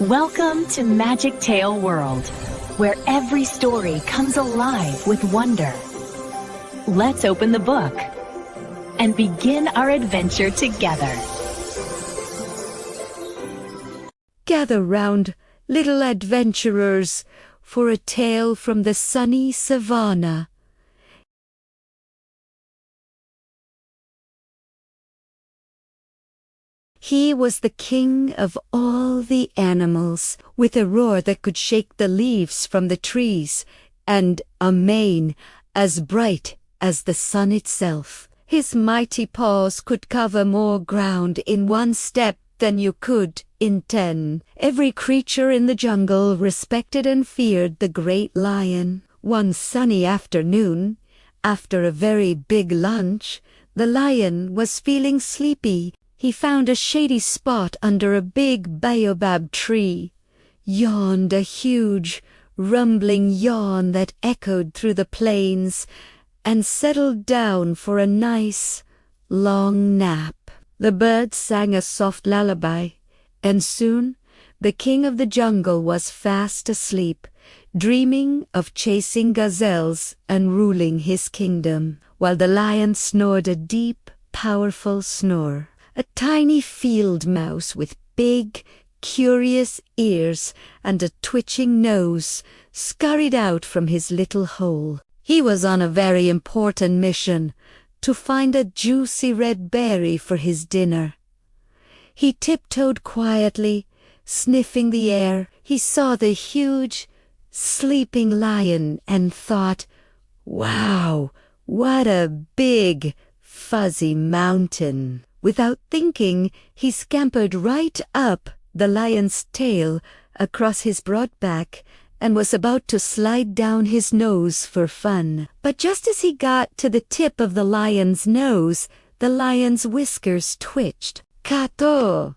Welcome to Magic Tale World, where every story comes alive with wonder. Let's open the book and begin our adventure together. Gather round, little adventurers, for a tale from the sunny savanna. He was the king of all the animals, with a roar that could shake the leaves from the trees, and a mane as bright as the sun itself. His mighty paws could cover more ground in one step than you could in 10. Every creature in the jungle respected and feared the great lion. One sunny afternoon, after a very big lunch, the lion was feeling sleepy. He found a shady spot under a big baobab tree, yawned a huge, rumbling yawn that echoed through the plains, and settled down for a nice, long nap. The birds sang a soft lullaby, and soon the king of the jungle was fast asleep, dreaming of chasing gazelles and ruling his kingdom, while the lion snored a deep, powerful snore. A tiny field mouse with big, curious ears and a twitching nose scurried out from his little hole. He was on a very important mission, to find a juicy red berry for his dinner. He tiptoed quietly, sniffing the air. He saw the huge, sleeping lion and thought, "Wow, what a big, fuzzy mountain." Without thinking, he scampered right up the lion's tail across his broad back and was about to slide down his nose for fun. But just as he got to the tip of the lion's nose, the lion's whiskers twitched. "Kato!"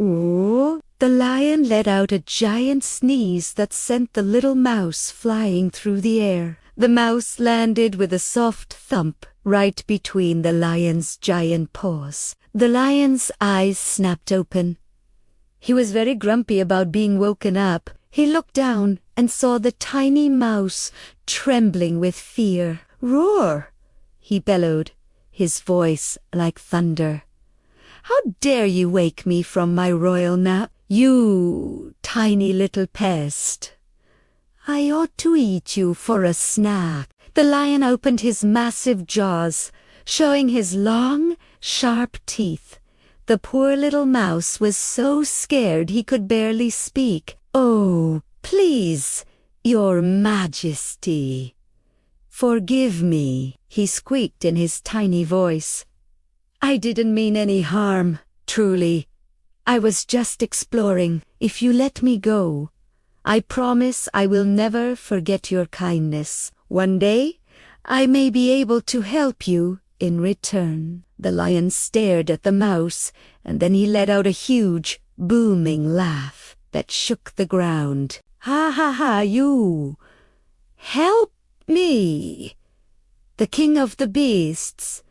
Ooh! The lion let out a giant sneeze that sent the little mouse flying through the air. The mouse landed with a soft thump right between the lion's giant paws. The lion's eyes snapped open. He was very grumpy about being woken up. He looked down and saw the tiny mouse trembling with fear. "Roar!" he bellowed, his voice like thunder. "How dare you wake me from my royal nap, you tiny little pest? I ought to eat you for a snack." The lion opened his massive jaws, showing his long, sharp teeth. The poor little mouse was so scared he could barely speak. "Oh, please, your majesty, forgive me," he squeaked in his tiny voice. "I didn't mean any harm, truly. I was just exploring. If you let me go, I promise I will never forget your kindness. One day, I may be able to help you in return." The lion stared at the mouse, and then he let out a huge, booming laugh that shook the ground. "Ha ha ha, you! Help me! The king of the beasts!"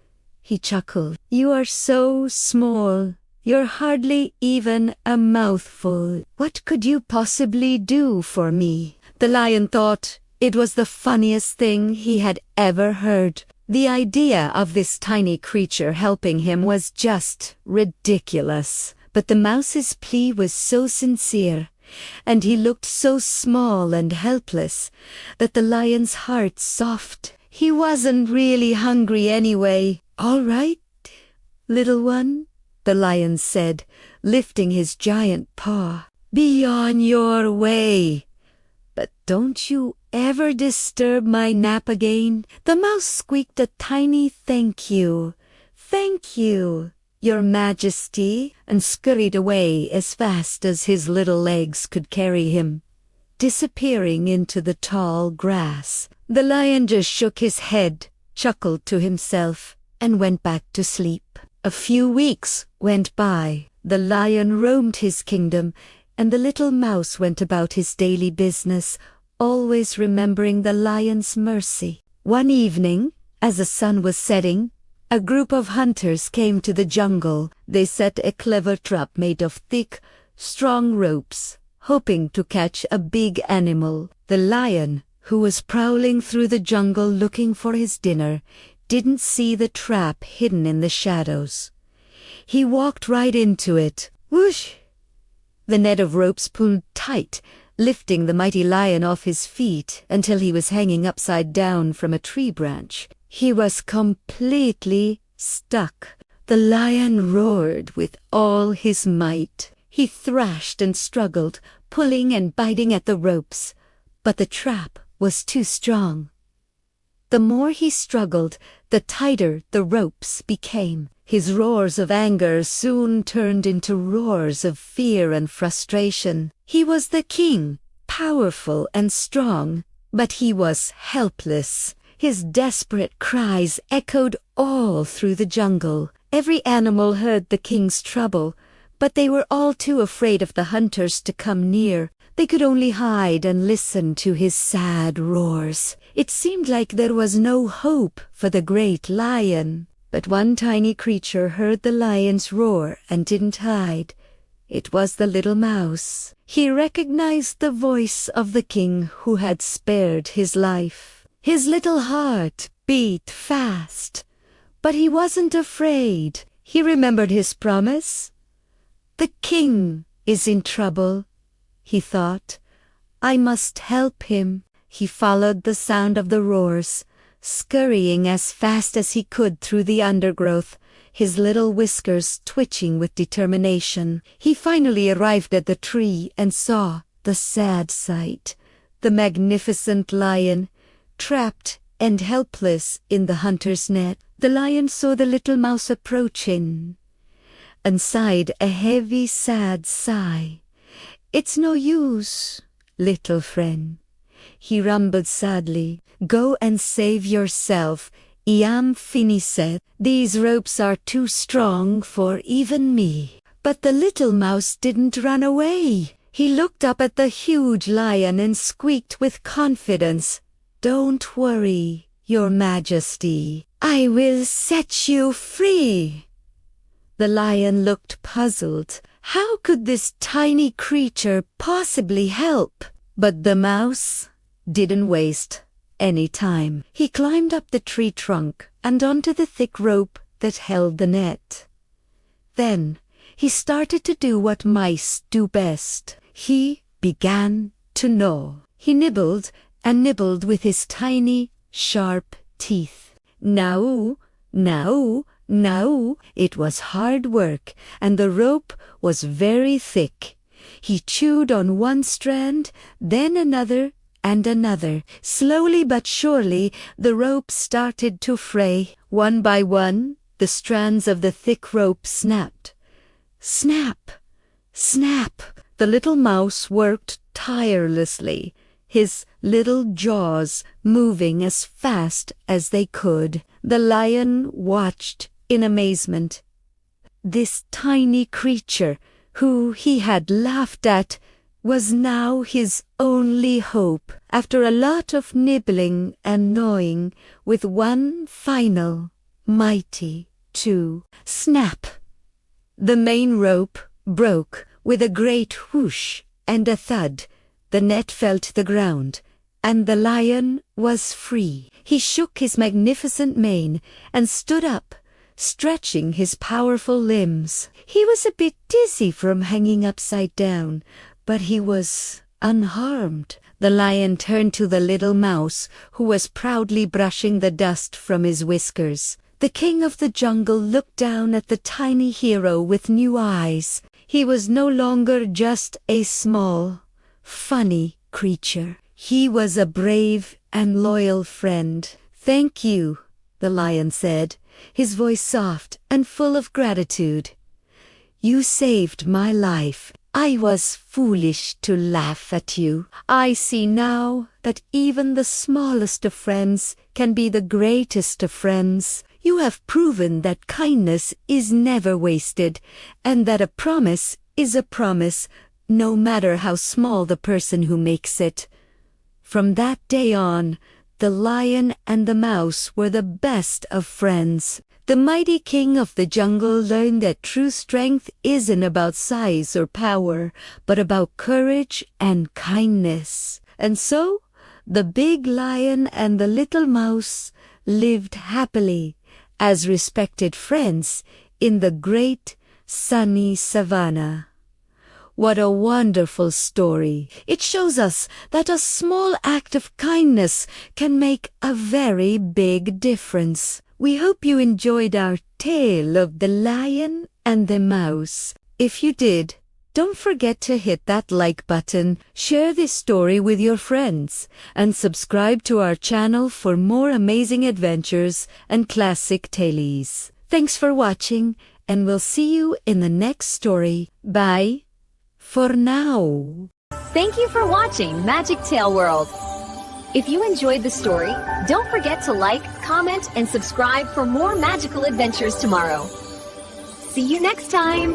he chuckled. "You are so small. You're hardly even a mouthful. What could you possibly do for me?" The lion thought it was the funniest thing he had ever heard. The idea of this tiny creature helping him was just ridiculous. But the mouse's plea was so sincere, and he looked so small and helpless, that the lion's heart softened. He wasn't really hungry anyway. "All right, little one," the lion said, lifting his giant paw. "Be on your way. But don't you ever disturb my nap again." The mouse squeaked a tiny "thank you, thank you, your majesty," and scurried away as fast as his little legs could carry him, disappearing into the tall grass. The lion just shook his head, chuckled to himself, and went back to sleep. A few weeks went by. The lion roamed his kingdom, and the little mouse went about his daily business, always remembering the lion's mercy. One evening, as the sun was setting, a group of hunters came to the jungle. They set a clever trap made of thick, strong ropes, hoping to catch a big animal. The lion, who was prowling through the jungle looking for his dinner, didn't see the trap hidden in the shadows. He walked right into it. Whoosh! The net of ropes pulled tight, lifting the mighty lion off his feet until he was hanging upside down from a tree branch. He was completely stuck. The lion roared with all his might. He thrashed and struggled, pulling and biting at the ropes, but the trap was too strong. The more he struggled, the tighter the ropes became. His roars of anger soon turned into roars of fear and frustration. He was the king, powerful and strong, but he was helpless. His desperate cries echoed all through the jungle. Every animal heard the king's trouble, but they were all too afraid of the hunters to come near. They could only hide and listen to his sad roars. It seemed like there was no hope for the great lion. But one tiny creature heard the lion's roar and didn't hide. It was the little mouse. He recognized the voice of the king who had spared his life. His little heart beat fast, but he wasn't afraid. He remembered his promise. The king is in trouble, he thought. I must help him. He followed the sound of the roars, scurrying as fast as he could through the undergrowth, his little whiskers twitching with determination. He finally arrived at the tree and saw the sad sight. The magnificent lion, trapped and helpless in the hunter's net. The lion saw the little mouse approaching and sighed a heavy, sad sigh. It's no use, little friend, he rumbled sadly. Go and save yourself. Iam finisset. These ropes are too strong for even me. But the little mouse didn't run away. He looked up at the huge lion and squeaked with confidence. Don't worry, Your Majesty. I will set you free. The lion looked puzzled. How could this tiny creature possibly help? But the mouse didn't waste any time. He climbed up the tree trunk and onto the thick rope that held the net. Then he started to do what mice do best. He began to gnaw. He nibbled and nibbled with his tiny, sharp teeth. Now, now, now. It was hard work, and the rope was very thick. He chewed on one strand, then another, and another. Slowly but surely, the rope started to fray. One by one, the strands of the thick rope snapped. Snap! Snap! The little mouse worked tirelessly, his little jaws moving as fast as they could. The lion watched in amazement. This tiny creature, who he had laughed at, was now his only hope. After a lot of nibbling and gnawing, with one final, mighty snap, the main rope broke with a great whoosh and a thud. The net fell to the ground, and the lion was free. He shook his magnificent mane and stood up, stretching his powerful limbs. He was a bit dizzy from hanging upside down, but he was unharmed. The lion turned to the little mouse, who was proudly brushing the dust from his whiskers. The king of the jungle looked down at the tiny hero with new eyes. He was no longer just a small, funny creature. He was a brave and loyal friend. Thank you, the lion said, his voice soft and full of gratitude. You saved my life. I was foolish to laugh at you. I see now that even the smallest of friends can be the greatest of friends. You have proven that kindness is never wasted, and that a promise is a promise, no matter how small the person who makes it. From that day on, the lion and the mouse were the best of friends. The mighty king of the jungle learned that true strength isn't about size or power, but about courage and kindness. And so, the big lion and the little mouse lived happily as respected friends in the great sunny savanna. What a wonderful story! It shows us that a small act of kindness can make a very big difference. We hope you enjoyed our tale of the lion and the mouse. If you did, don't forget to hit that like button, share this story with your friends, and subscribe to our channel for more amazing adventures and classic tales. Thanks for watching, and we'll see you in the next story. Bye for now. Thank you for watching Magic Tale World. If you enjoyed the story, don't forget to like, comment, and subscribe for more magical adventures tomorrow. See you next time!